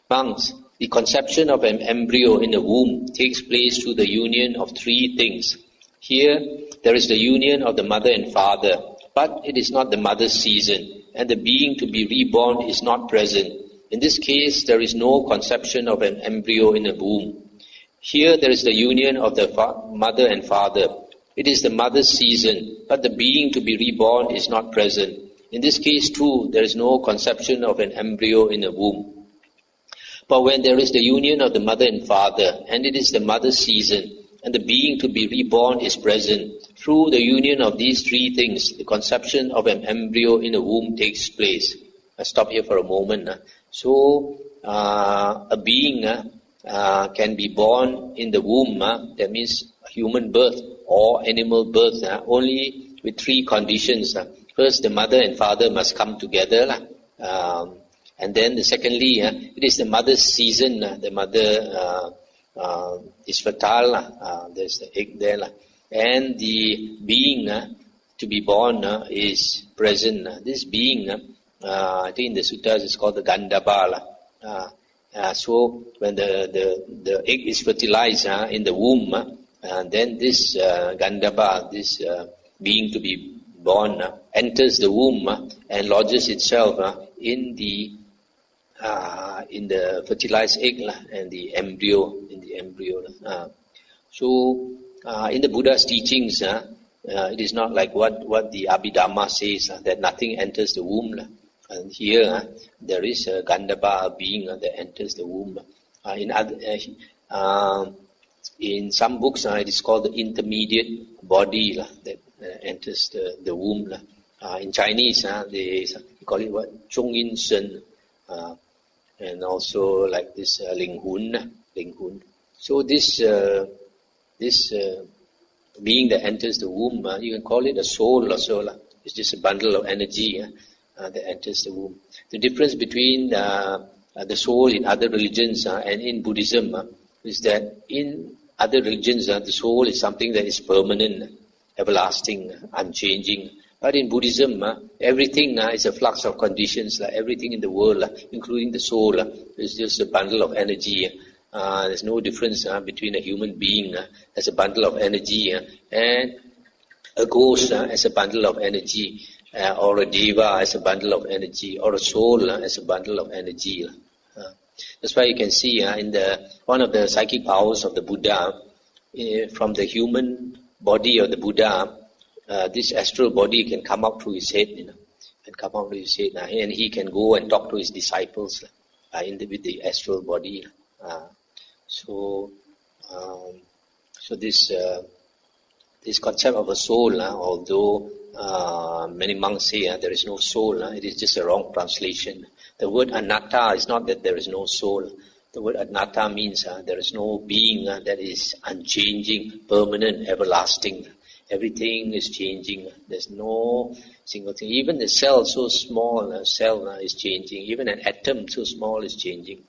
Monks, the conception of an embryo in the womb takes place through the union of three things. Here, there is the union of the mother and father, but it is not the mother's season, and the being to be reborn is not present. In this case, there is no conception of an embryo in the womb. Here, there is the union of the mother and father. It is the mother's season, but the being to be reborn is not present. In this case, too, there is no conception of an embryo in the womb. But when there is the union of the mother and father, and it is the mother's season, and the being to be reborn is present, through the union of these three things, the conception of an embryo in the womb takes place. I'll stop here for a moment. So, a being can be born in the womb, that means human birth or animal birth, only with three conditions. First, the mother and father must come together. And then secondly, it is the mother's season. The mother is fertile. There's the egg there. And the being to be born is present. This being, I think in the Suttas is called the Gandhabba. So when the egg is fertilized in the womb, then this Gandhabba, this being to be born, enters the womb and lodges itself in the fertilized egg and the embryo. So in the Buddha's teachings, it is not like what the Abhidhamma says, that nothing enters the womb. And here there is a Gandhabba being that enters the womb. In some books, it is called the intermediate body that enters the womb. In Chinese, they call it what? Zhong Yin Shen. And also like this Ling Hun. So this being that enters the womb, you can call it a soul or so. It's just a bundle of energy that enters the womb. The difference between the soul in other religions and in Buddhism is that in other religions, the soul is something that is permanent, everlasting, unchanging. But in Buddhism, everything is a flux of conditions. Everything in the world, including the soul, is just a bundle of energy. There's no difference between a human being as a bundle of energy and a ghost as a bundle of energy, or a deva as a bundle of energy, or a soul as a bundle of energy. That's why you can see in one of the psychic powers of the Buddha, from the human body of the Buddha, this astral body can come up through his head, and he can go and talk to his disciples with the astral body. So this concept of a soul, although many monks say there is no soul, it is just a wrong translation. The word anatta is not that there is no soul. The word anatta means there is no being that is unchanging, permanent, everlasting. Everything is changing. There's no single thing. Even the cell, so small, is changing. Even an atom, so small, is changing.